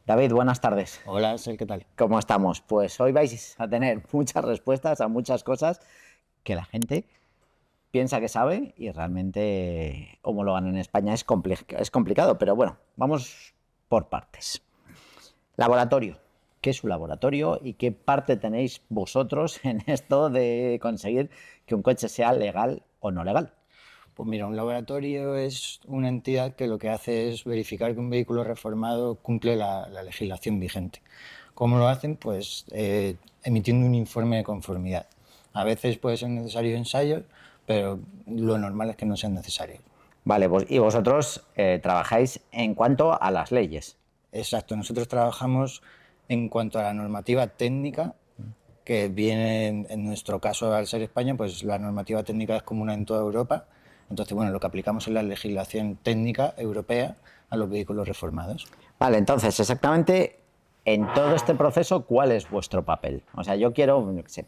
David, buenas tardes. Hola, Ansel, ¿qué tal? ¿Cómo estamos? Pues hoy vais a tener muchas respuestas a muchas cosas que la gente piensa que sabe y realmente homologan en España es complicado, pero bueno, vamos por partes. Laboratorio. ¿Qué es un laboratorio y qué parte tenéis vosotros en esto de conseguir que un coche sea legal o no legal? Pues mira, un laboratorio es una entidad que lo que hace es verificar que un vehículo reformado cumple la legislación vigente. ¿Cómo lo hacen? Pues emitiendo un informe de conformidad. A veces puede ser necesario ensayos, pero lo normal es que no sean necesarios. Vale, pues y vosotros trabajáis en cuanto a las leyes. Exacto, nosotros trabajamos en cuanto a la normativa técnica, que viene en nuestro caso al ser España, pues la normativa técnica es común en toda Europa. Entonces, bueno, lo que aplicamos es la legislación técnica europea a los vehículos reformados. Vale, entonces, exactamente en todo este proceso, ¿cuál es vuestro papel? O sea, yo quiero, yo qué sé,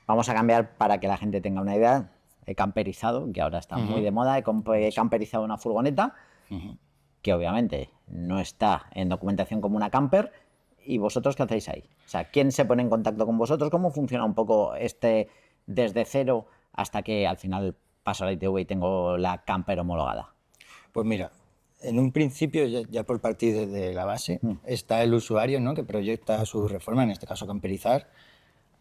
vamos a cambiar para que la gente tenga una idea. He camperizado, que ahora está muy de moda, he camperizado una furgoneta, que obviamente no está en documentación como una camper. ¿Y vosotros qué hacéis ahí? O sea, ¿quién se pone en contacto con vosotros? ¿Cómo funciona un poco este desde cero hasta que al final paso a la ITV y tengo la camper homologada? Pues mira, en un principio, ya por partir desde la base, está el usuario, ¿no?, que proyecta su reforma, en este caso camperizar,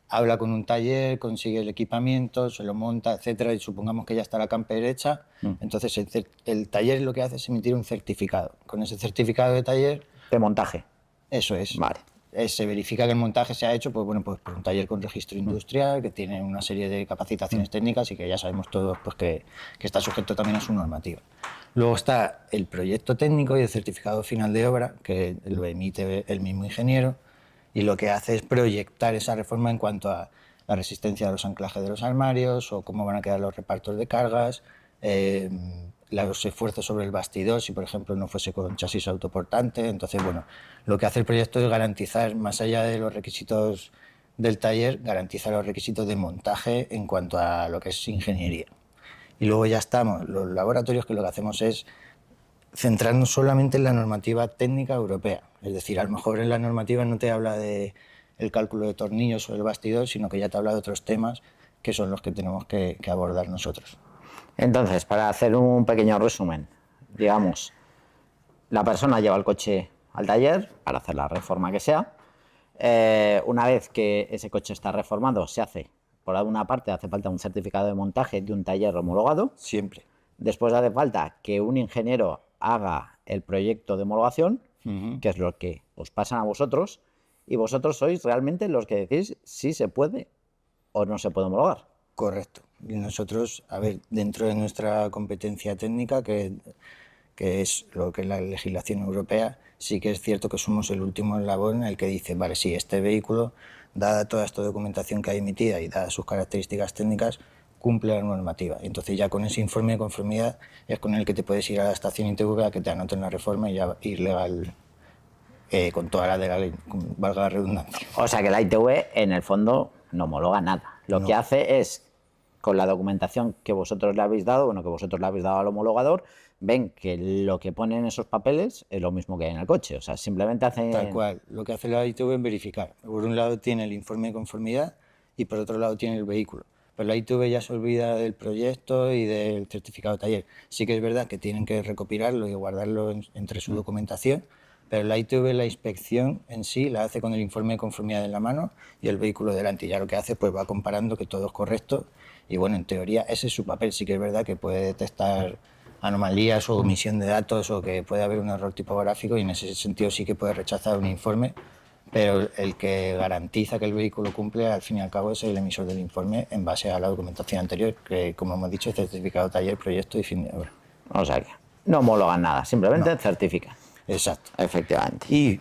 habla con un taller, consigue el equipamiento, se lo monta, etcétera, y supongamos que ya está la camper hecha. Entonces el taller lo que hace es emitir un certificado. Con ese certificado de taller, De montaje. eso es. Vale. Se verifica que el montaje se ha hecho pues, bueno, pues, por un taller con registro industrial, que tiene una serie de capacitaciones técnicas y que ya sabemos todos pues, que está sujeto también a su normativa. Luego está el proyecto técnico y el certificado final de obra, que lo emite el mismo ingeniero, y lo que hace es proyectar esa reforma en cuanto a la resistencia a los anclajes de los armarios o cómo van a quedar los repartos de cargas, los esfuerzos sobre el bastidor, si por ejemplo no fuese con chasis autoportante. Entonces, bueno, lo que hace el proyecto es garantizar, más allá de los requisitos del taller, garantizar los requisitos de montaje en cuanto a lo que es ingeniería. Y luego ya estamos, los laboratorios, que lo que hacemos es centrarnos solamente en la normativa técnica europea. Es decir, a lo mejor en la normativa no te habla de el cálculo de tornillos o el bastidor, sino que ya te habla de otros temas que son los que tenemos que abordar nosotros. Entonces, para hacer un pequeño resumen, digamos, la persona lleva el coche al taller para hacer la reforma que sea. Una vez que ese coche está reformado, se hace, por alguna parte, hace falta un certificado de montaje de un taller homologado. Siempre. Después hace falta que un ingeniero haga el proyecto de homologación, que es lo que os pasan a vosotros, y vosotros sois realmente los que decís si se puede o no se puede homologar. Correcto. Y nosotros, a ver, dentro de nuestra competencia técnica, que es lo que es la legislación europea, sí que es cierto que somos el último eslabón en el que dice, vale, sí, este vehículo, dada toda esta documentación que hay emitida y dadas sus características técnicas, cumple la normativa. Entonces ya con ese informe de conformidad es con el que te puedes ir a la estación ITV a que te anoten la reforma y ya ir legal, con toda la de la ley, valga la redundancia. O sea que la ITV en el fondo no homologa nada. Lo que hace es, con la documentación que vosotros le habéis dado, bueno, que vosotros le habéis dado al homologador, ven que lo que pone en esos papeles es lo mismo que hay en el coche. O sea, simplemente hacen... Tal cual. Lo que hace la ITV es verificar. Por un lado tiene el informe de conformidad y por otro lado tiene el vehículo. Pero la ITV ya se olvida del proyecto y del certificado de taller. Sí que es verdad que tienen que recopilarlo y guardarlo entre su documentación, pero la ITV, la inspección en sí, la hace con el informe de conformidad en la mano y el vehículo delante. Y ya lo que hace, pues va comparando que todo es correcto. Y bueno, en teoría ese es su papel. Sí que es verdad que puede detectar anomalías o omisión de datos o que puede haber un error tipográfico, y en ese sentido sí que puede rechazar un informe, pero el que garantiza que el vehículo cumple al fin y al cabo es el emisor del informe en base a la documentación anterior, que como hemos dicho es certificado taller, proyecto y fin de obra. O sea que no homologan nada, simplemente certifican. Exacto. Efectivamente. Y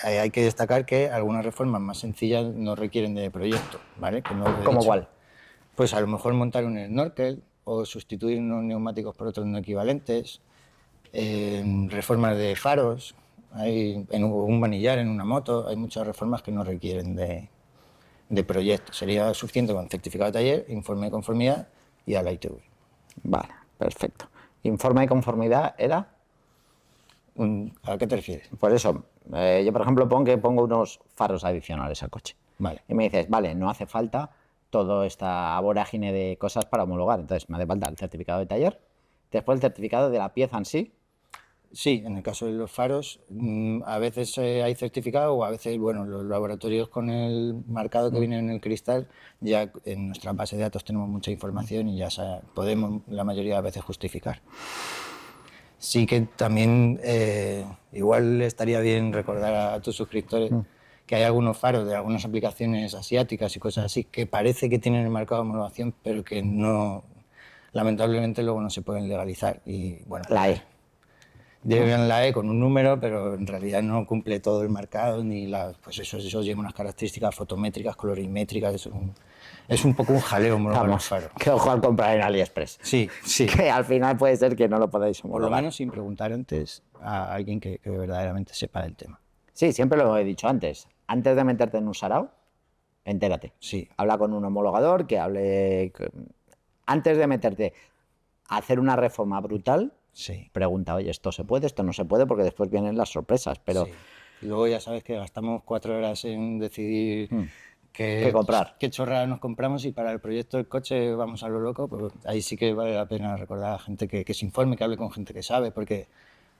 hay que destacar que algunas reformas más sencillas no requieren de proyecto, ¿vale? Que no ¿Cómo cuál? Pues a lo mejor montar un snorkel o sustituir unos neumáticos por otros no equivalentes, reformas de faros, hay un manillar en una moto, hay muchas reformas que no requieren de proyecto. Sería suficiente con certificado de taller, informe de conformidad y a la ITV. Vale, perfecto. ¿Informe de conformidad era? ¿A qué te refieres? Por eso, yo por ejemplo pongo unos faros adicionales al coche. Vale. Y me dices, vale, no hace falta toda esta vorágine de cosas para homologar. Entonces me hace falta el certificado de taller, después el certificado de la pieza en sí. Sí, en el caso de los faros, a veces hay certificado o a veces, bueno, los laboratorios con el marcado que viene en el cristal, ya en nuestra base de datos tenemos mucha información y ya podemos la mayoría de veces justificar. Sí que también igual estaría bien recordar a tus suscriptores que hay algunos faros de algunas aplicaciones asiáticas y cosas así que parece que tienen el marcado de homologación, pero que no, lamentablemente luego no se pueden legalizar. Y bueno, La E. llevan la E con un número, pero en realidad no cumple todo el marcado, ni pues eso lleva unas características fotométricas, colorimétricas, es un poco un jaleo homologar los faros. Que ojo al comprar en AliExpress. Sí, sí. Que al final puede ser que no lo podáis Por lo homologar. menos sin preguntar antes a alguien que verdaderamente sepa del tema. Sí, siempre lo he dicho antes. Antes de meterte en un sarao, entérate. Sí. Habla con un homologador que hable... Antes de meterte a hacer una reforma brutal, Sí. pregunta, oye, ¿esto se puede? ¿Esto no se puede? Porque después vienen las sorpresas, pero... Sí. Y luego ya sabes que gastamos 4 horas en decidir ¿Qué comprar? qué chorrada nos compramos y para el proyecto del coche vamos a lo loco, pues ahí sí que vale la pena recordar a gente que se informe, que hable con gente que sabe, porque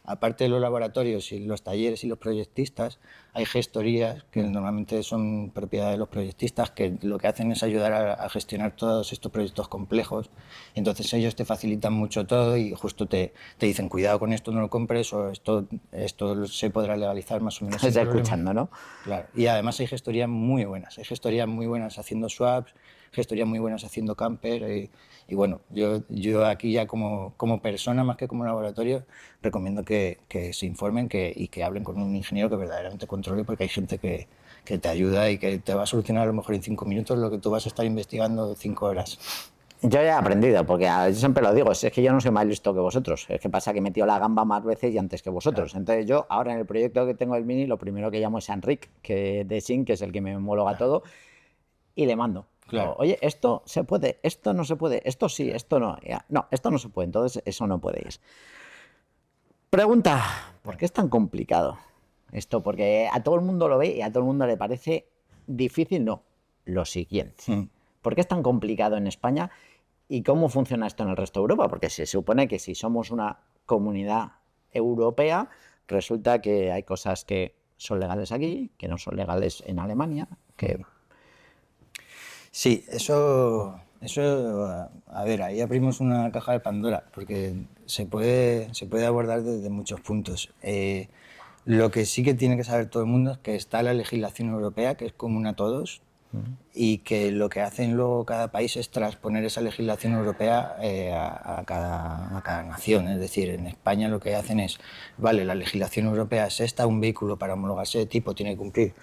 aparte de los laboratorios y los talleres y los proyectistas, hay gestorías que normalmente son propiedad de los proyectistas que lo que hacen es ayudar a gestionar todos estos proyectos complejos. Entonces ellos te facilitan mucho todo y justo te dicen cuidado con esto, no lo compres o esto se podrá legalizar más o menos. Estás escuchando, ¿no? Claro. Y además hay gestorías muy buenas. Hay gestorías muy buenas haciendo swaps, gestorías muy buenas haciendo camper. Y bueno, yo aquí ya como persona más que como laboratorio recomiendo que se informen y que hablen con un ingeniero que verdaderamente controle, porque hay gente que te ayuda y que te va a solucionar a lo mejor en 5 minutos lo que tú vas a estar investigando 5 horas. Yo ya he aprendido, porque yo siempre lo digo, es que yo no soy más listo que vosotros. Es que pasa que he metido la gamba más veces y antes que vosotros. Claro. Entonces yo ahora en el proyecto que tengo del Mini, lo primero que llamo es a Enric, de SYNC, que es el que me homologa todo, y le mando. Claro. Oye, esto se puede, esto no se puede, esto sí, esto no. No, esto no se puede, entonces eso no puede ir. Pregunta, ¿por qué es tan complicado esto? Porque a todo el mundo lo ve y a todo el mundo le parece difícil. No, lo siguiente. ¿Por qué es tan complicado en España y cómo funciona esto en el resto de Europa? Porque se supone que si somos una comunidad europea, resulta que hay cosas que son legales aquí, que no son legales en Alemania, que... Sí, eso, a ver, ahí abrimos una caja de Pandora, porque se puede abordar desde muchos puntos. Lo que sí que tiene que saber todo el mundo es que está la legislación europea, que es común a todos, y que lo que hacen luego cada país es transponer esa legislación europea a cada nación. Es decir, en España lo que hacen es, vale, la legislación europea es esta, un vehículo para homologarse de tipo tiene que cumplir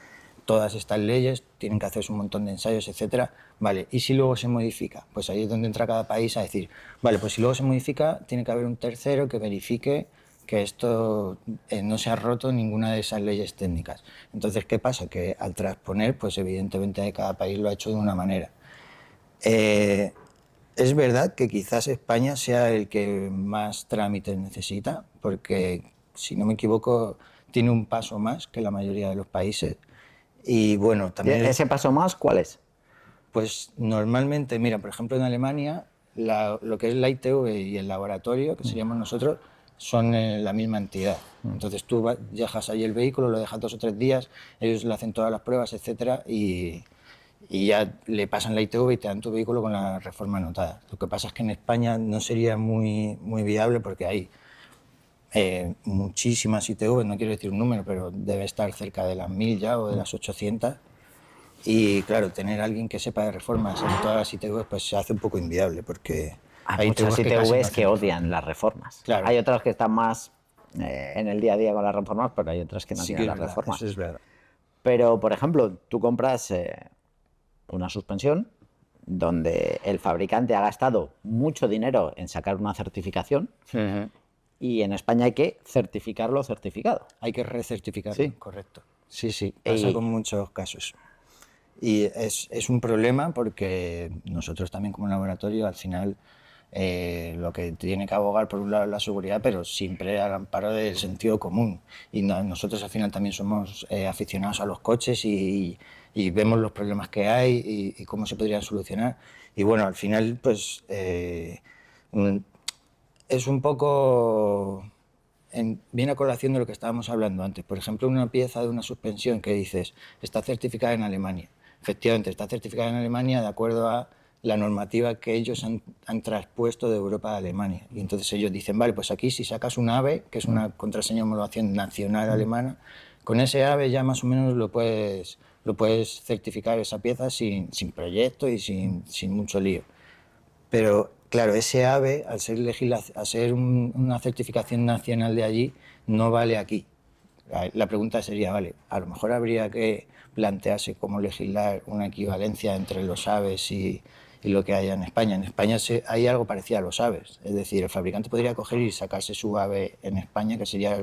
todas estas leyes, tienen que hacerse un montón de ensayos, etcétera. Vale, ¿y si luego se modifica? Pues ahí es donde entra cada país a decir, vale, pues si luego se modifica, tiene que haber un tercero que verifique que esto no se ha roto ninguna de esas leyes técnicas. Entonces, ¿qué pasa? Que al transponer, pues evidentemente cada país lo ha hecho de una manera. Es verdad que quizás España sea el que más trámites necesita, porque, si no me equivoco, tiene un paso más que la mayoría de los países. Y bueno, también... ¿Ese paso más cuál es? Pues normalmente, mira, por ejemplo en Alemania, lo que es la ITV y el laboratorio, que seríamos nosotros, son la misma entidad. Entonces tú dejas ahí el vehículo, lo dejas 2 o 3 días, ellos le hacen todas las pruebas, etcétera, y ya le pasan la ITV y te dan tu vehículo con la reforma anotada. Lo que pasa es que en España no sería muy viable porque hay muchísimas ITV, no quiero decir un número, pero debe estar cerca de las 1000 ya o de las 800. Y claro, tener a alguien que sepa de reformas en todas las ITV pues se hace un poco inviable porque hay muchas ITVs que odian las reformas. Claro. Hay otras que están más en el día a día con las reformas, pero hay otras que no tienen las reformas. Eso es verdad. Pero, por ejemplo, tú compras una suspensión donde el fabricante ha gastado mucho dinero en sacar una certificación y en España hay que certificarlo certificado. Hay que recertificarlo, sí. Correcto. Sí, sí, pasa con muchos casos. Y es un problema porque nosotros también como laboratorio al final lo que tiene que abogar por un lado es la seguridad, pero siempre al amparo del sentido común. Y nosotros al final también somos aficionados a los coches y vemos los problemas que hay y cómo se podrían solucionar. Y bueno, al final pues es un poco... viene a colación de lo que estábamos hablando antes. Por ejemplo, una pieza de una suspensión que dices está certificada en Alemania. Efectivamente, está certificada en Alemania de acuerdo a la normativa que ellos han traspuesto de Europa a Alemania. Y entonces ellos dicen, vale, pues aquí si sacas un AVE, que es una contraseña de homologación nacional alemana, con ese AVE ya más o menos lo puedes certificar esa pieza sin proyecto y sin mucho lío. Pero claro, ese AVE, al ser una certificación nacional de allí, no vale aquí. La pregunta sería, vale, a lo mejor habría que plantearse cómo legislar una equivalencia entre los AVEs y lo que haya en España. En España hay algo parecido a los AVEs, es decir, el fabricante podría coger y sacarse su AVE en España, que sería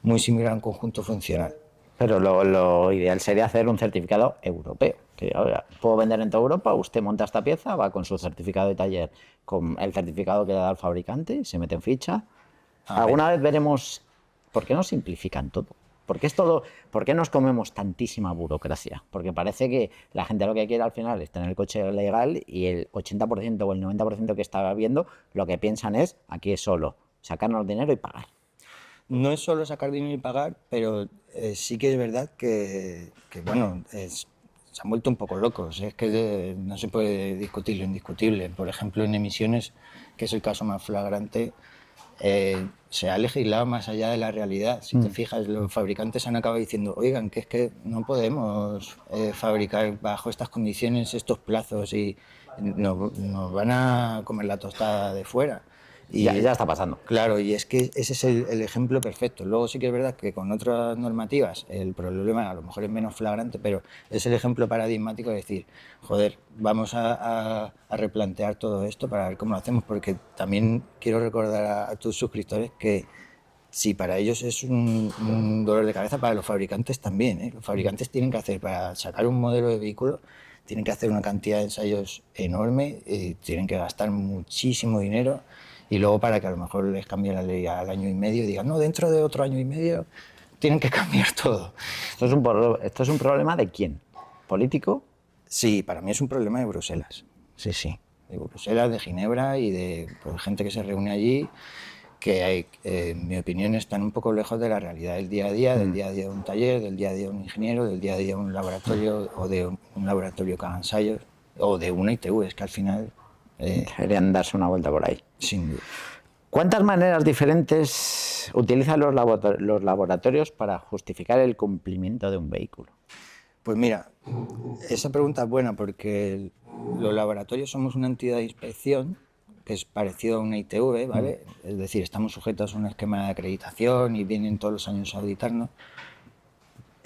muy similar a un conjunto funcional. Pero lo ideal sería hacer un certificado europeo. Que, oiga, puedo vender en toda Europa, usted monta esta pieza, va con su certificado de taller, con el certificado que le da el fabricante, se mete en ficha. Alguna vez veremos por qué no simplifican todo. ¿Por qué nos comemos tantísima burocracia? Porque parece que la gente lo que quiere al final es tener el coche legal y el 80% o el 90% que está viendo lo que piensan es, aquí es solo sacarnos dinero y pagar. No es solo sacar dinero y pagar, pero sí que es verdad que bueno, se han vuelto un poco locos. Es que no se puede discutir lo indiscutible. Por ejemplo, en emisiones, que es el caso más flagrante, se ha legislado más allá de la realidad. Si te fijas, los fabricantes han acabado diciendo, oigan, que es que no podemos fabricar bajo estas condiciones, estos plazos, y nos van a comer la tostada de fuera. Y ya está pasando. Claro, y es que ese es el ejemplo perfecto. Luego sí que es verdad que con otras normativas el problema a lo mejor es menos flagrante, pero es el ejemplo paradigmático de decir, joder, vamos a replantear todo esto para ver cómo lo hacemos, porque también quiero recordar a tus suscriptores que si para ellos es un dolor de cabeza, para los fabricantes también, ¿eh? Los fabricantes tienen que hacer, para sacar un modelo de vehículo, tienen que hacer una cantidad de ensayos enorme, tienen que gastar muchísimo dinero. Y luego para que a lo mejor les cambie la ley al año y medio y digan, no, dentro de otro año y medio tienen que cambiar todo. ¿Esto es un problema de quién? ¿Político? Sí, para mí es un problema de Bruselas. Sí, sí. De Bruselas, de Ginebra y de pues, gente que se reúne allí, que hay, en mi opinión están un poco lejos de la realidad del día a día, del día a día de un taller, del día a día de un ingeniero, del día a día de un laboratorio o de un laboratorio que haga ensayos o de una ITV. Es que al final... Deberían darse una vuelta por ahí. Sin duda. ¿Cuántas maneras diferentes utilizan los laboratorios para justificar el cumplimiento de un vehículo? Pues mira, esa pregunta es buena porque los laboratorios somos una entidad de inspección que es parecido a una ITV, ¿vale? Es decir, estamos sujetos a un esquema de acreditación y vienen todos los años a auditarnos.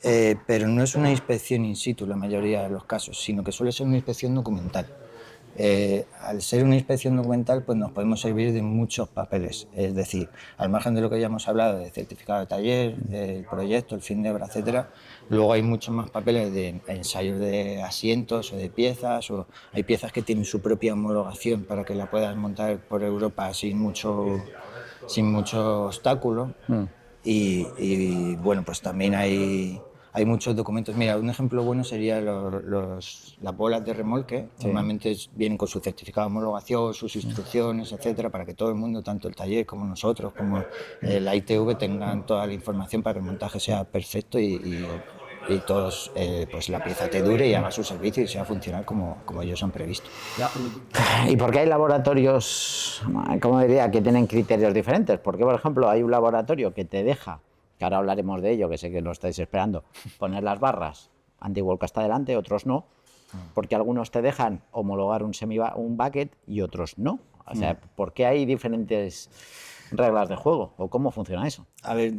Pero no es una inspección in situ la mayoría de los casos, sino que suele ser una inspección documental. Al ser una inspección documental, pues nos podemos servir de muchos papeles, es decir, al margen de lo que ya hemos hablado, de certificado de taller, el proyecto, el fin de obra, etcétera, luego hay muchos más papeles de ensayos de asientos o de piezas, o hay piezas que tienen su propia homologación para que la puedas montar por Europa sin mucho obstáculo. Y bueno, pues también hay muchos documentos. Mira, un ejemplo bueno sería las bolas de remolque. Sí. Normalmente vienen con su certificado de homologación, sus instrucciones, etcétera, para que todo el mundo, tanto el taller como nosotros, como la ITV, tengan toda la información para que el montaje sea perfecto y todos, pues la pieza te dure y haga su servicio y sea funcional como ellos han previsto. ¿Y por qué hay laboratorios, como diría, que tienen criterios diferentes? Porque, por ejemplo, hay un laboratorio que te deja, que ahora hablaremos de ello, que sé que lo estáis esperando, poner las barras anti-vuelco hasta adelante, otros no, porque algunos te dejan homologar un bucket y otros no. O sea, ¿por qué hay diferentes reglas de juego o cómo funciona eso? A ver,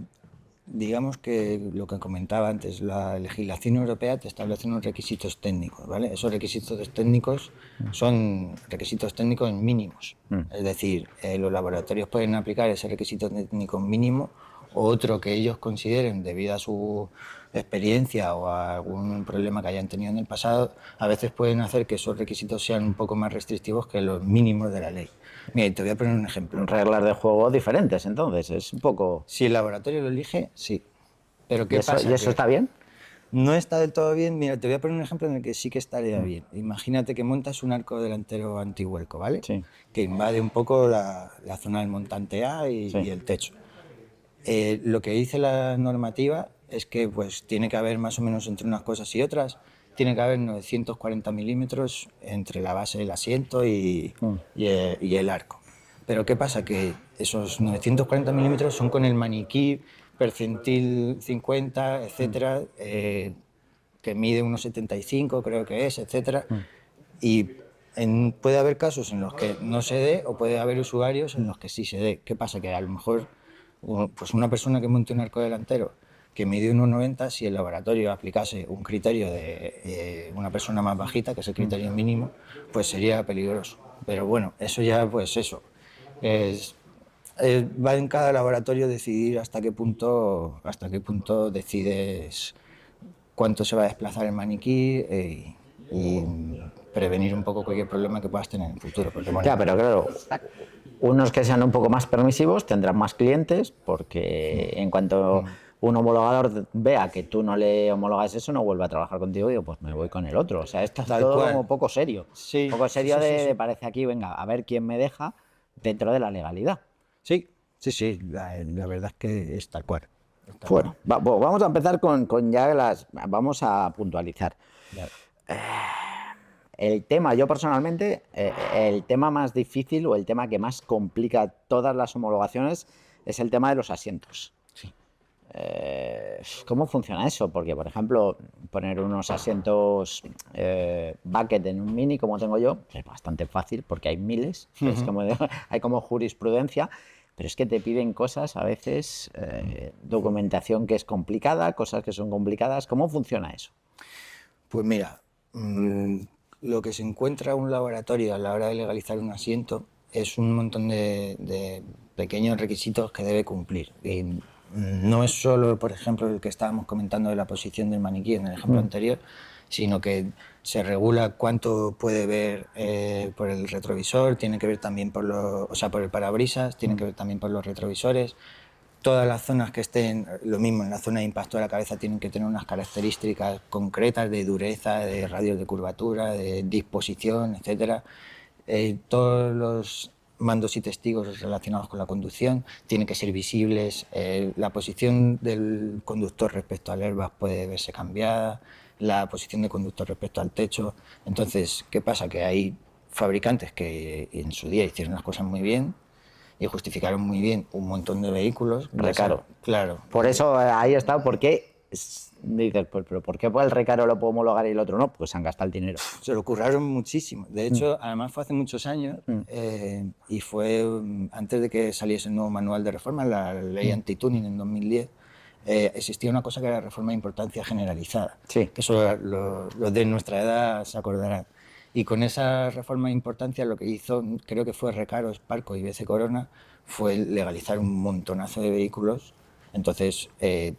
digamos que lo que comentaba antes, la legislación europea te establece unos requisitos técnicos, ¿vale? Esos requisitos técnicos son requisitos técnicos mínimos. Es decir, los laboratorios pueden aplicar ese requisito técnico mínimo o otro que ellos consideren debido a su experiencia o a algún problema que hayan tenido en el pasado, a veces pueden hacer que esos requisitos sean un poco más restrictivos que los mínimos de la ley. Mira, te voy a poner un ejemplo. Reglas de juego diferentes, entonces, es un poco... Si el laboratorio lo elige, sí. Pero ¿qué ¿Y eso, pasa? ¿y eso Que está bien? no está del todo bien. Mira, te voy a poner un ejemplo en el que sí que estaría bien. Imagínate que montas un arco delantero antivuelco, ¿vale? Sí. Que invade un poco la zona del montante A Sí. y el techo. Lo que dice la normativa es que pues, tiene que haber más o menos entre unas cosas y otras, tiene que haber 940 milímetros entre la base del asiento y el arco. Pero ¿qué pasa? Que esos 940 milímetros son con el maniquí percentil 50, etcétera, que mide unos 75, creo que es, etcétera. Y puede haber casos en los que no se dé o puede haber usuarios en los que sí se dé. ¿Qué pasa? Que a lo mejor pues una persona que monte un arco delantero que mide 1,90, si el laboratorio aplicase un criterio de una persona más bajita, que es el criterio mínimo, pues sería peligroso. Pero bueno, eso ya, pues eso. Va en cada laboratorio decidir hasta qué punto decides cuánto se va a desplazar el maniquí y prevenir un poco cualquier problema que puedas tener en el futuro. Porque, bueno, Ya, pero claro, unos que sean un poco más permisivos tendrán más clientes porque en cuanto un homologador vea que tú no le homologas eso, no vuelve a trabajar contigo y digo, pues me voy con el otro. O sea, esto es Tal todo cual. como poco serio. Sí, Poco serio sí, sí, de sí. parece aquí, venga, a ver quién me deja dentro de la legalidad. Sí, sí, sí, la verdad es que es tal cual. Bueno, vamos a empezar con ya las... Vamos a puntualizar. Ya. El tema, yo personalmente, el tema más difícil o el tema que más complica todas las homologaciones es el tema de los asientos. Sí. ¿Cómo funciona eso? Porque, por ejemplo, poner unos asientos bucket en un Mini, como tengo yo, es bastante fácil porque hay miles, es como hay como jurisprudencia, pero es que te piden cosas a veces, documentación que es complicada, cosas que son complicadas. ¿Cómo funciona eso? Pues mira, lo que se encuentra un laboratorio a la hora de legalizar un asiento es un montón de pequeños requisitos que debe cumplir. Y no es solo, por ejemplo, el que estábamos comentando de la posición del maniquí en el ejemplo anterior, sino que se regula cuánto puede ver por el retrovisor, tiene que ver también por el parabrisas, tiene que ver también por los retrovisores. Todas las zonas que estén, lo mismo, en la zona de impacto de la cabeza tienen que tener unas características concretas de dureza, de radios de curvatura, de disposición, etc. Todos los mandos y testigos relacionados con la conducción tienen que ser visibles. La posición del conductor respecto al airbag puede verse cambiada, la posición del conductor respecto al techo. Entonces, ¿qué pasa? Que hay fabricantes que en su día hicieron las cosas muy bien y justificaron muy bien un montón de vehículos. Recaro. Claro. Por eso ahí está, ¿por qué? Dices, pues, pero ¿por qué el recaro lo puedo homologar y el otro no? Pues se han gastado el dinero. Se lo curraron muchísimo. De hecho, además fue hace muchos años y fue antes de que saliese el nuevo manual de reforma, la ley anti-tuning en 2010. Existía una cosa que era la reforma de importancia generalizada. Sí. Que eso los de nuestra edad se acordarán. Y con esa reforma de importancia lo que hizo, creo que fue Recaro, Sparco y BC Corona, fue legalizar un montonazo de vehículos. Entonces,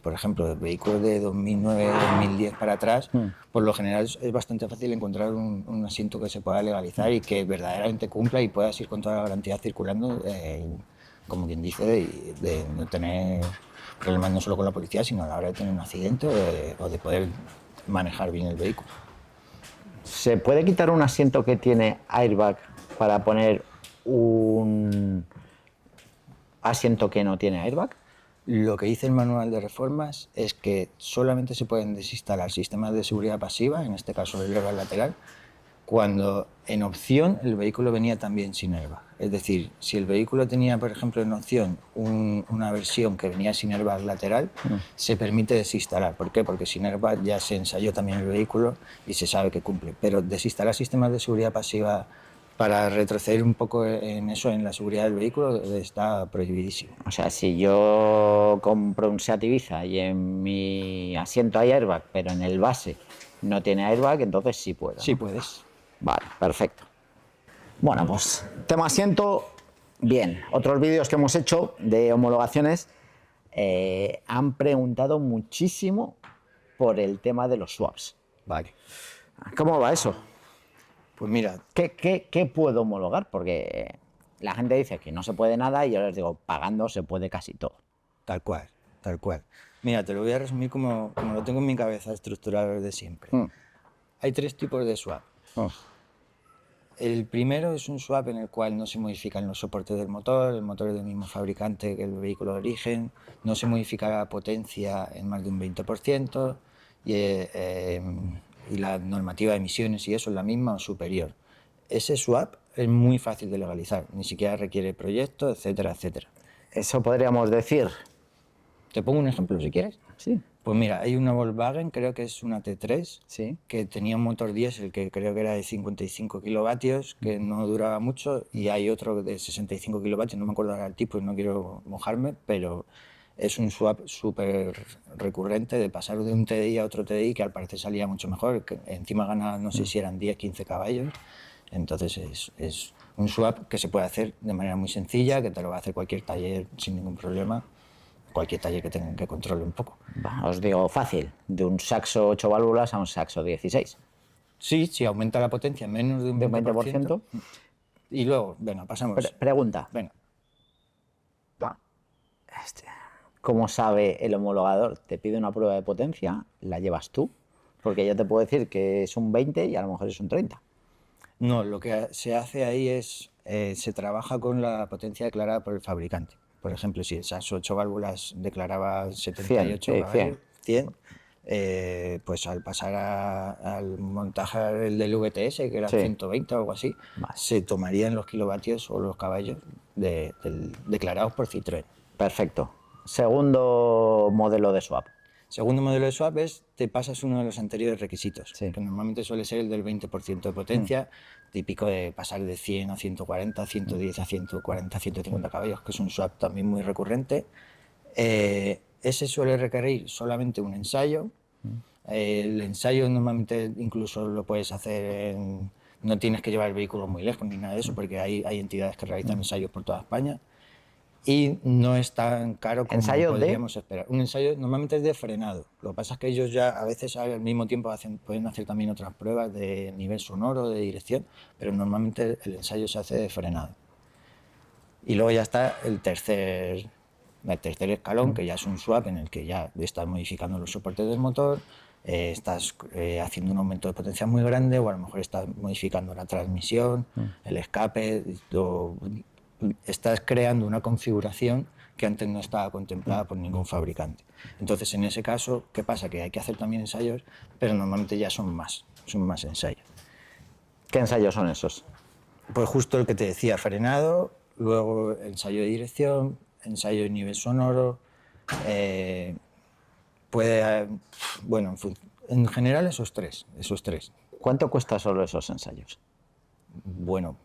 por ejemplo, vehículos de 2009-2010 para atrás, por lo general es bastante fácil encontrar un asiento que se pueda legalizar y que verdaderamente cumpla y puedas ir con toda la garantía circulando, como quien dice, de no tener problemas no solo con la policía, sino a la hora de tener un accidente o de poder manejar bien el vehículo. ¿Se puede quitar un asiento que tiene airbag para poner un asiento que no tiene airbag? Lo que dice el manual de reformas es que solamente se pueden desinstalar sistemas de seguridad pasiva, en este caso el airbag lateral, cuando en opción el vehículo venía también sin airbag. Es decir, si el vehículo tenía, por ejemplo, en opción una versión que venía sin airbag lateral, se permite desinstalar. ¿Por qué? Porque sin airbag ya se ensayó también el vehículo y se sabe que cumple. Pero desinstalar sistemas de seguridad pasiva para retroceder un poco en eso, en la seguridad del vehículo, está prohibidísimo. O sea, si yo compro un Seat Ibiza y en mi asiento hay airbag, pero en el base no tiene airbag, entonces sí puedo, ¿no? Sí puedes. Vale, perfecto. Bueno, pues tema asiento, bien. Otros vídeos que hemos hecho de homologaciones han preguntado muchísimo por el tema de los swaps. Vale. ¿Cómo va eso? Pues mira, ¿Qué puedo homologar? Porque la gente dice que no se puede nada y yo les digo, pagando se puede casi todo. tal cual, tal cual. Mira, te lo voy a resumir como lo tengo en mi cabeza estructurado desde siempre. Hay 3 tipos de swap. El primero es un swap en el cual no se modifican los soportes del motor, el motor es del mismo fabricante que el vehículo de origen, no se modifica la potencia en más de un 20% y la normativa de emisiones y eso es la misma o superior. Ese swap es muy fácil de legalizar, ni siquiera requiere proyecto, etcétera, etcétera. Eso podríamos decir. Te pongo un ejemplo si quieres. Sí. Pues mira, hay una Volkswagen, creo que es una T3, Sí. que tenía un motor diésel que creo que era de 55 kilovatios, que no duraba mucho, y hay otro de 65 kilovatios, no me acuerdo ahora el tipo y no quiero mojarme, pero es un swap súper recurrente de pasar de un TDI a otro TDI que al parecer salía mucho mejor, que encima ganaba, no sé si eran 10, 15 caballos, entonces es un swap que se puede hacer de manera muy sencilla, que te lo va a hacer cualquier taller sin ningún problema. Cualquier taller que controle un poco. Os digo fácil, de un Saxo 8 válvulas a un Saxo 16. Sí, si aumenta la potencia menos de un De un 20%. 20%. Y luego, venga, pasamos. Pregunta. Venga. ¿Cómo sabe el homologador? Te pide una prueba de potencia, la llevas tú, porque yo te puedo decir que es un 20 y a lo mejor es un 30. No, lo que se hace ahí es, se trabaja con la potencia declarada por el fabricante. Por ejemplo, si el Saxo 8 válvulas declaraba 78 100, sí, caballos, 100, pues al pasar al montaje del VTS, que era Sí. 120 o algo así, se tomarían los kilovatios o los caballos declarados por Citroën. Perfecto. Segundo modelo de swap. Segundo modelo de swap es, te pasas uno de los anteriores requisitos, Sí. que normalmente suele ser el del 20% de potencia, típico de pasar de 100 a 140, 110 a 140, 150 caballos, que es un swap también muy recurrente. Ese suele requerir solamente un ensayo. El ensayo normalmente incluso lo puedes hacer no tienes que llevar el vehículo muy lejos ni nada de eso, porque hay entidades que realizan ensayos por toda España. Y no es tan caro como ¿Ensayo de? podríamos esperar. Un ensayo normalmente es de frenado. Lo que pasa es que ellos ya a veces al mismo tiempo pueden hacer también otras pruebas de nivel sonoro, de dirección, pero normalmente el ensayo se hace de frenado. Y luego ya está el tercer escalón, que ya es un swap en el que ya estás modificando los soportes del motor, estás haciendo un aumento de potencia muy grande o a lo mejor estás modificando la transmisión, el escape, estás creando una configuración que antes no estaba contemplada por ningún fabricante. Entonces, en ese caso, ¿qué pasa? Que hay que hacer también ensayos, pero normalmente ya son más ensayos. ¿Qué ensayos son esos? Pues justo el que te decía, frenado, luego ensayo de dirección, ensayo de nivel sonoro, bueno, en general esos tres. ¿Cuánto cuesta solo esos ensayos? Bueno,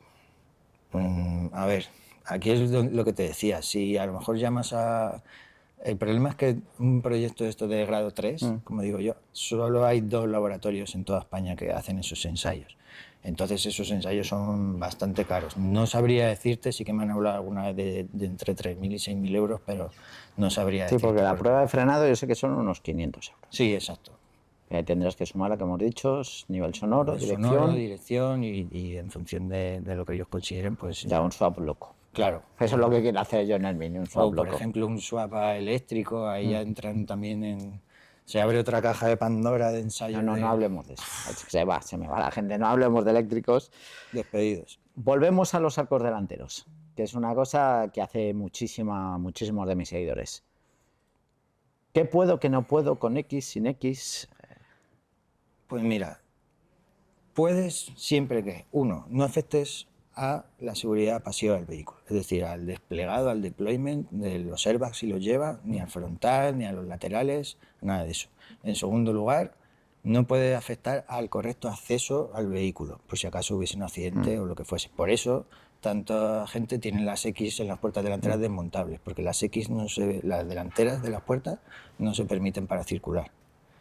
a ver, aquí es lo que te decía, si a lo mejor llamas a... El problema es que un proyecto de esto de grado 3, como digo yo, solo hay 2 laboratorios en toda España que hacen esos ensayos. Entonces esos ensayos son bastante caros. No sabría decirte, sí que me han hablado alguna vez de entre 3.000 y 6.000 euros, pero no sabría decirte. Sí, porque la prueba de frenado yo sé que son unos 500 euros. Sí, exacto. Tendrás que sumar la que hemos dicho, nivel sonoro, dirección. Dirección y en función de lo que ellos consideren, pues... Ya, un swap loco. Claro. Eso es lo que quiero hacer yo en el Mini, un swap O, por loco. ejemplo, un swap eléctrico, ahí ya entran también en... Se abre otra caja de Pandora de ensayos. No hablemos de eso. Se me va la gente. No hablemos de eléctricos. Despedidos. Volvemos a los arcos delanteros, que es una cosa que hace muchísimos de mis seguidores. ¿Qué puedo, qué no puedo con X, sin X? Pues mira, puedes siempre que, uno, no afectes a la seguridad pasiva del vehículo, es decir, al desplegado, al deployment de los airbags si los lleva, ni al frontal, ni a los laterales, nada de eso. En segundo lugar, no puede afectar al correcto acceso al vehículo, por si acaso hubiese un accidente o lo que fuese. Por eso, tanta gente tiene las X en las puertas delanteras desmontables, porque las X, las delanteras de las puertas no se permiten para circular.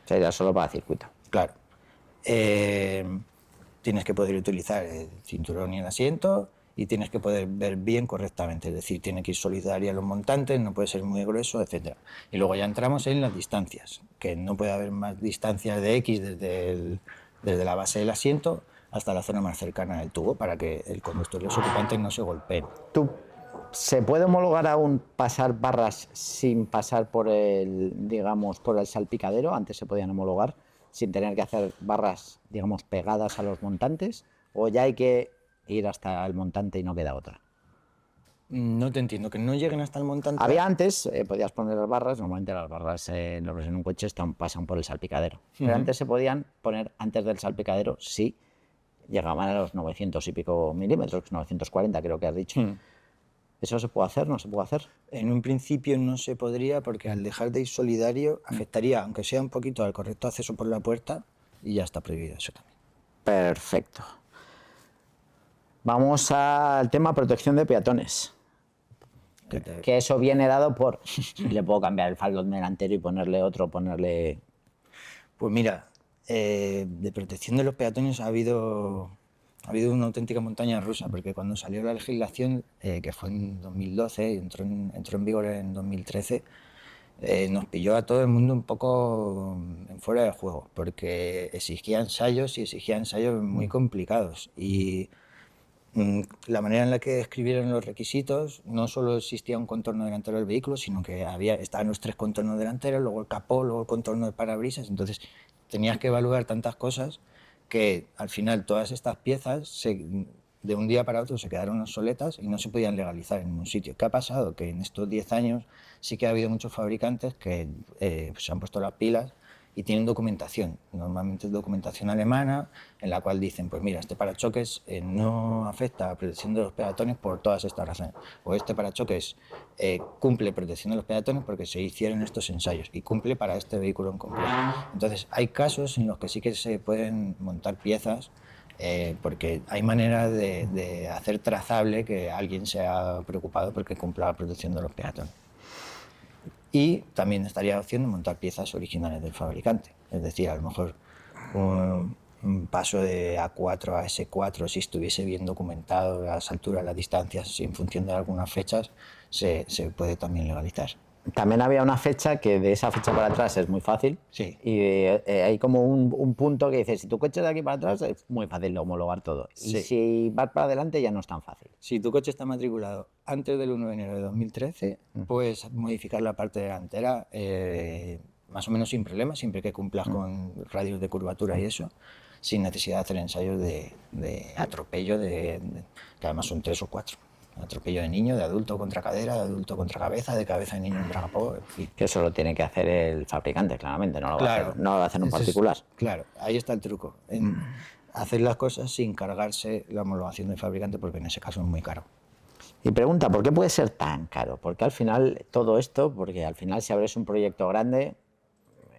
Sería solo para circuito. Claro. Tienes que poder utilizar el cinturón y el asiento y tienes que poder ver bien correctamente, es decir, tiene que ir solidaria los montantes, no puede ser muy grueso, etc. Y luego ya entramos en las distancias, que no puede haber más distancias de X desde la base del asiento hasta la zona más cercana del tubo para que el conductor y los ocupantes no se golpeen. ¿Se puede homologar aún pasar barras sin pasar por el, digamos, por el salpicadero? Antes se podían homologar sin tener que hacer barras, digamos, pegadas a los montantes, o ya hay que ir hasta el montante y no queda otra. No te entiendo, que no lleguen hasta el montante. Había antes, podías poner las barras, normalmente las barras en un coche pasan por el salpicadero, pero antes se podían poner antes del salpicadero si llegaban a los 900 y pico milímetros, 940 creo que has dicho. ¿Eso se puede hacer? ¿No se puede hacer? En un principio no se podría porque al dejar de ir solidario afectaría, aunque sea un poquito, al correcto acceso por la puerta y ya está prohibido eso también. Perfecto. Vamos al tema protección de peatones. Que eso viene dado por... Le puedo cambiar el faldón delantero y ponerle otro, ponerle... Pues mira, de protección de los peatones ha habido una auténtica montaña rusa, porque cuando salió la legislación, que fue en 2012 y entró en vigor en 2013, nos pilló a todo el mundo un poco en fuera de juego, porque exigía ensayos muy complicados. Y la manera en la que escribieron los requisitos, no solo existía un contorno delantero del vehículo, sino que estaban los 3 contornos delanteros, luego el capó, luego el contorno del parabrisas. Entonces tenías que evaluar tantas cosas que al final todas estas piezas de un día para otro se quedaron obsoletas y no se podían legalizar en ningún sitio. ¿Qué ha pasado? Que en estos 10 años sí que ha habido muchos fabricantes que se han puesto las pilas y tienen documentación, normalmente es documentación alemana, en la cual dicen, pues mira, este parachoques no afecta a la protección de los peatones por todas estas razones, o este parachoques cumple protección de los peatones porque se hicieron estos ensayos y cumple para este vehículo en concreto. Entonces hay casos en los que sí que se pueden montar piezas porque hay manera de hacer trazable que alguien se ha preocupado porque cumpla la protección de los peatones. Y también estaría la opción de montar piezas originales del fabricante. Es decir, a lo mejor un paso de A4 a S4, si estuviese bien documentado las alturas, las distancias, en función de algunas fechas, se puede también legalizar. También había una fecha que de esa fecha para atrás es muy fácil. Sí. Y hay como un punto que dice, si tu coche de aquí para atrás es muy fácil de homologar todo. Sí. Y si vas para adelante ya no es tan fácil. Si tu coche está matriculado antes del 1 de enero de 2013, puedes modificar la parte delantera más o menos sin problemas, siempre que cumplas con radios de curvatura y eso, sin necesidad de hacer ensayos de atropello, que además son 3 o 4. Atropello de niño, de adulto contra cadera, de adulto contra cabeza, de cabeza de niño contra capó. Que eso lo tiene que hacer el fabricante, claramente, no lo va a hacer un particular. Claro, ahí está el truco. Hacer las cosas sin cargarse la homologación del fabricante, porque en ese caso es muy caro. Y pregunta, ¿por qué puede ser tan caro? Porque al final, todo esto, porque al final si abres un proyecto grande,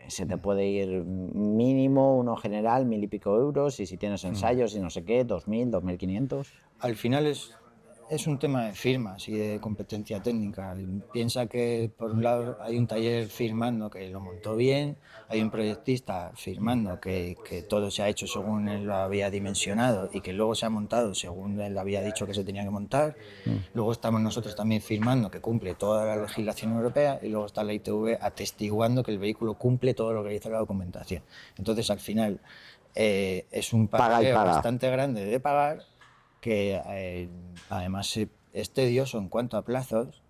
se te puede ir mínimo, uno general, 1000 y pico euros, y si tienes ensayos y no sé qué, 2000, 2500. Al final es un tema de firmas y de competencia técnica. Piensa que por un lado hay un taller firmando que lo montó bien, hay un proyectista firmando que todo se ha hecho según él lo había dimensionado y que luego se ha montado según él había dicho que se tenía que montar. Luego estamos nosotros también firmando que cumple toda la legislación europea y luego está la ITV atestiguando que el vehículo cumple todo lo que dice la documentación. Entonces al final es un papeleo bastante grande de pagar, que además es tedioso en cuanto a plazos,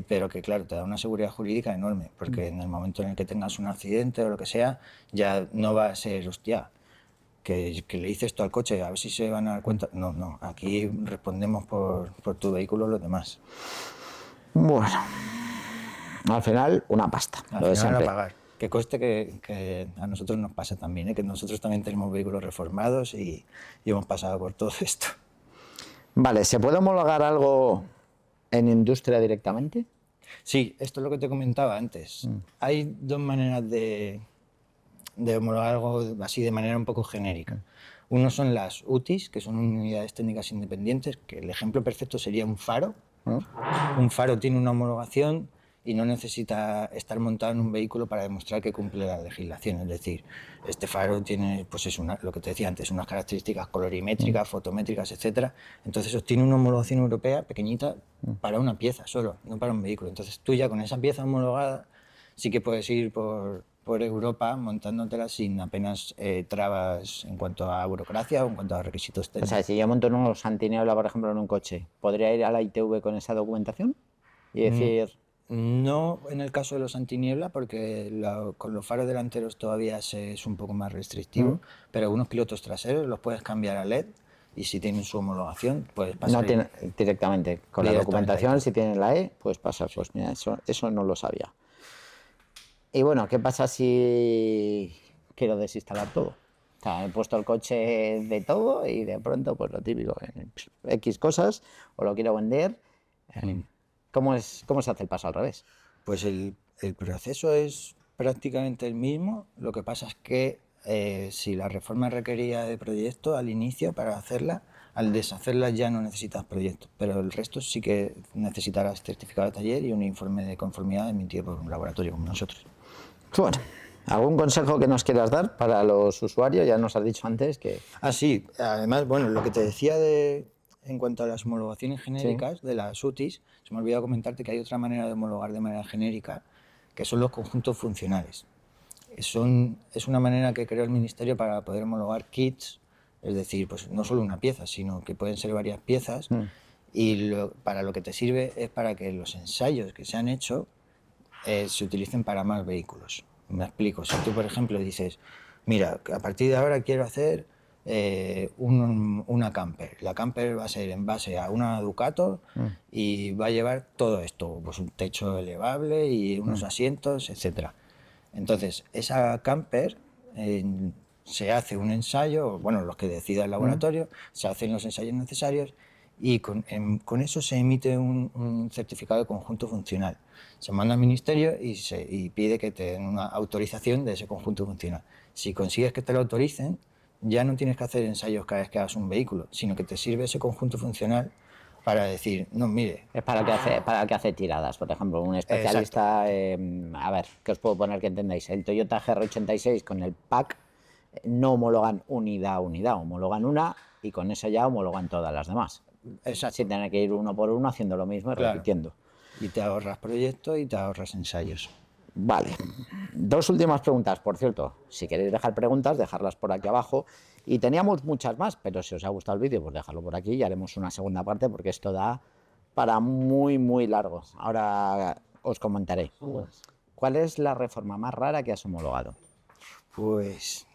pero que claro, te da una seguridad jurídica enorme, porque en el momento en el que tengas un accidente o lo que sea, ya no va a ser, hostia, que le hice esto al coche, a ver si se van a dar cuenta. No, aquí respondemos por tu vehículo los demás. Bueno, al final una pasta. Al final a pagar. Que conste que a nosotros nos pasa también, que nosotros también tenemos vehículos reformados y hemos pasado por todo esto. Vale, ¿se puede homologar algo en industria directamente? Sí, esto es lo que te comentaba antes. Hay 2 maneras de homologar algo así de manera un poco genérica. Uno son las UTIs, que son unidades técnicas independientes, que el ejemplo perfecto sería un faro. Un faro tiene una homologación y no necesita estar montado en un vehículo para demostrar que cumple la legislación. Es decir, este faro tiene, pues es lo que te decía antes, unas características colorimétricas, fotométricas, etcétera. Entonces obtiene una homologación europea pequeñita para una pieza solo, no para un vehículo. Entonces tú ya con esa pieza homologada sí que puedes ir por Europa montándotela sin apenas trabas en cuanto a burocracia o en cuanto a requisitos O técnicos. sea, si yo monto unos antiniebla, por ejemplo, en un coche, ¿podría ir a la ITV con esa documentación y decir... No en el caso de los antiniebla, porque con los faros delanteros todavía es un poco más restrictivo, pero algunos pilotos traseros los puedes cambiar a LED y si tienen su homologación puedes pasar. No tiene, directamente, con la Directamente documentación, ahí. si tienen la E, puedes pasar. Sí. Pues mira, eso no lo sabía. Y bueno, ¿qué pasa si quiero desinstalar todo? O sea, he puesto el coche de todo y de pronto, pues lo típico, X cosas, o lo quiero vender. ¿Cómo se hace el paso al revés? Pues el proceso es prácticamente el mismo, lo que pasa es que si la reforma requería de proyecto al inicio para hacerla, al deshacerla ya no necesitas proyecto, pero el resto sí que necesitarás certificado de taller y un informe de conformidad emitido por un laboratorio como nosotros. Bueno, ¿algún consejo que nos quieras dar para los usuarios? Ya nos has dicho antes que... Sí, además, bueno, lo que te decía en cuanto a las homologaciones genéricas de las UTIs, se me ha olvidado comentarte que hay otra manera de homologar de manera genérica, que son los conjuntos funcionales. Es una manera que creó el Ministerio para poder homologar kits, es decir, pues no solo una pieza, sino que pueden ser varias piezas, y para lo que te sirve es para que los ensayos que se han hecho se utilicen para más vehículos. Me explico, si tú, por ejemplo, dices, mira, a partir de ahora quiero hacer una camper. La camper va a ser en base a una Ducato y va a llevar todo esto, pues un techo elevable y unos asientos, etcétera. Entonces, esa camper se hace un ensayo, bueno, los que decida el laboratorio, se hacen los ensayos necesarios y con eso se emite un certificado de conjunto funcional. Se manda al ministerio y pide que te den una autorización de ese conjunto funcional. Si consigues que te lo autoricen, ya no tienes que hacer ensayos cada vez que hagas un vehículo, sino que te sirve ese conjunto funcional para decir, no, mire... Es para el que hace tiradas, por ejemplo, un especialista, a ver, ¿qué os puedo poner que entendáis? El Toyota GR86 con el pack no homologan unidad a unidad, homologan una y con eso ya homologan todas las demás. Exacto. Sin tener que ir uno por uno haciendo lo mismo y repitiendo. Y te ahorras proyectos y te ahorras ensayos. Vale. Dos últimas preguntas, por cierto. Si queréis dejar preguntas, dejarlas por aquí abajo. Y teníamos muchas más, pero si os ha gustado el vídeo, pues dejadlo por aquí y haremos una segunda parte porque esto da para muy, muy largo. Ahora os comentaré. ¿Cuál es la reforma más rara que has homologado? Pues,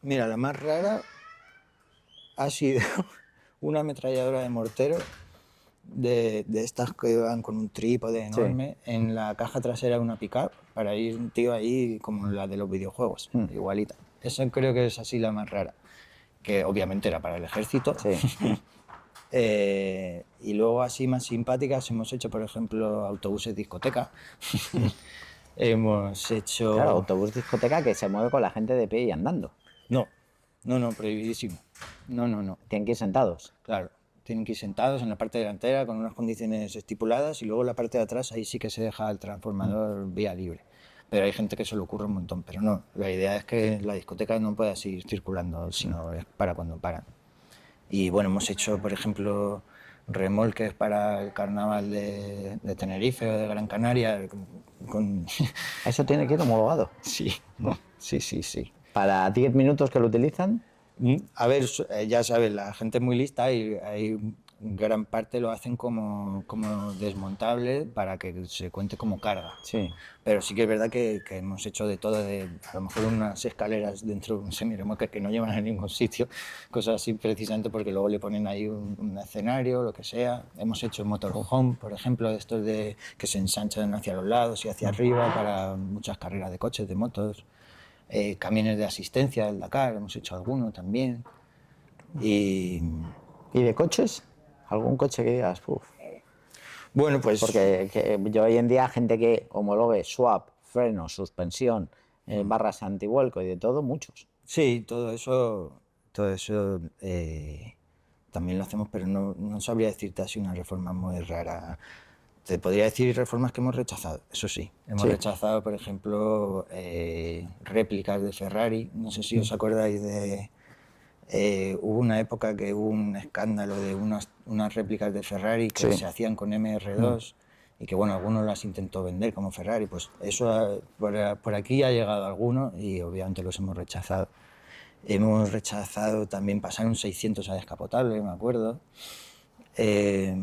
mira, la más rara ha sido una ametralladora de mortero de estas que van con un trípode enorme en la caja trasera de una pick-up para ir un tío ahí como la de los videojuegos, igualita. Esa creo que es así la más rara, que obviamente era para el ejército. Sí. Y luego así más simpáticas hemos hecho, por ejemplo, autobuses discoteca. Hemos hecho... Claro, autobús discoteca que se mueve con la gente de pie y andando. No, prohibidísimo. No. Tienen que ir sentados. Claro, tienen que ir sentados en la parte delantera con unas condiciones estipuladas y luego en la parte de atrás ahí sí que se deja el transformador vía libre. Pero hay gente que se le ocurre un montón, pero no. La idea es que la discoteca no pueda seguir circulando, sino es para cuando paran. Y bueno, hemos hecho, por ejemplo, remolques para el carnaval de Tenerife o de Gran Canaria. Eso tiene que ir homologado. Sí. Para 10 minutos que lo utilizan. A ver, ya sabes, la gente es muy lista y hay gran parte lo hacen como desmontable para que se cuente como carga. Sí. Pero sí que es verdad que hemos hecho de todo, a lo mejor unas escaleras dentro de un semirremolque que no llevan a ningún sitio, cosas así precisamente porque luego le ponen ahí un escenario, lo que sea. Hemos hecho motorhome, por ejemplo, de estos que se ensanchan hacia los lados y hacia arriba para muchas carreras de coches, de motos. Camiones de asistencia del Dakar, hemos hecho alguno también. ¿Y de coches? ¿Algún coche que digas? Uf. Bueno, pues... Porque yo hoy en día, gente que homologue swap, freno, suspensión, barras antivuelco y de todo, muchos. Sí, todo eso también lo hacemos, pero no sabría decirte así una reforma muy rara. Te podría decir reformas que hemos rechazado, eso sí. Hemos Sí. rechazado, por ejemplo, réplicas de Ferrari. No sé si os acordáis de... hubo una época que hubo un escándalo de unas réplicas de Ferrari que Sí. se hacían con MR2 y que, bueno, algunos las intentó vender como Ferrari. Pues eso por aquí ha llegado alguno y obviamente los hemos rechazado. Hemos rechazado también pasar un 600 a descapotable, me acuerdo.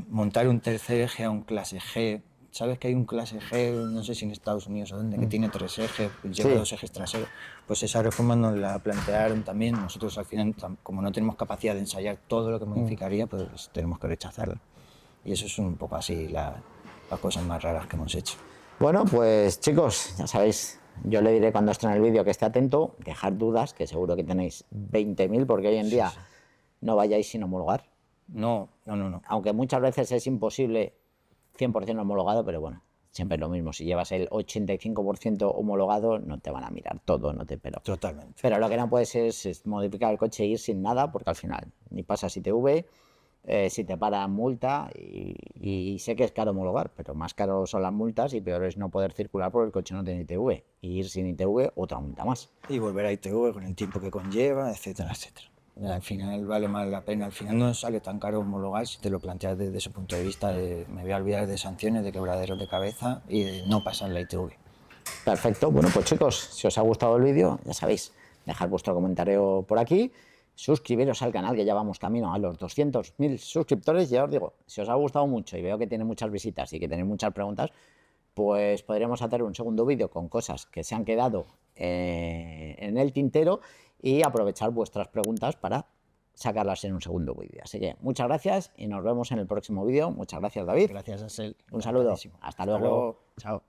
Montar un tercer eje a un clase G. ¿Sabes que hay un clase G, no sé si en Estados Unidos o dónde, que tiene 3 ejes, lleva Sí. 2 ejes traseros? Pues esa reforma nos la plantearon también. Nosotros al final, como no tenemos capacidad de ensayar todo lo que modificaría, pues tenemos que rechazarlo. Y eso es un poco así las cosas más raras que hemos hecho. Bueno, pues chicos, ya sabéis, yo le diré cuando estrene el vídeo que esté atento, dejar dudas, que seguro que tenéis 20.000, porque hoy en día no vayáis sin homologar. No. Aunque muchas veces es imposible 100% homologado, pero bueno, siempre es lo mismo. Si llevas el 85% homologado, no te van a mirar todo, no te pero. Totalmente. Pero lo que no puedes es modificar el coche e ir sin nada, porque al final ni pasas ITV, si te paran multa, y sé que es caro homologar, pero más caro son las multas y peor es no poder circular porque el coche no tiene ITV. Y ir sin ITV, otra multa más. Y volver a ITV con el tiempo que conlleva, etcétera, etcétera. Al final vale más la pena, al final no sale tan caro homologar si te lo planteas desde ese punto de vista de me voy a olvidar de sanciones, de quebraderos de cabeza y de no pasar la ITV. Perfecto, bueno pues chicos, si os ha gustado el vídeo, ya sabéis, dejad vuestro comentario por aquí, suscribiros al canal, que ya vamos camino a los 200.000 suscriptores. Ya os digo, si os ha gustado mucho y veo que tiene muchas visitas y que tenéis muchas preguntas, pues podríamos hacer un segundo vídeo con cosas que se han quedado en el tintero y aprovechar vuestras preguntas para sacarlas en un segundo vídeo. Así que muchas gracias y nos vemos en el próximo vídeo. Muchas gracias, David. Gracias, Asel. Un saludo. Encantadísimo. Hasta luego. Chao.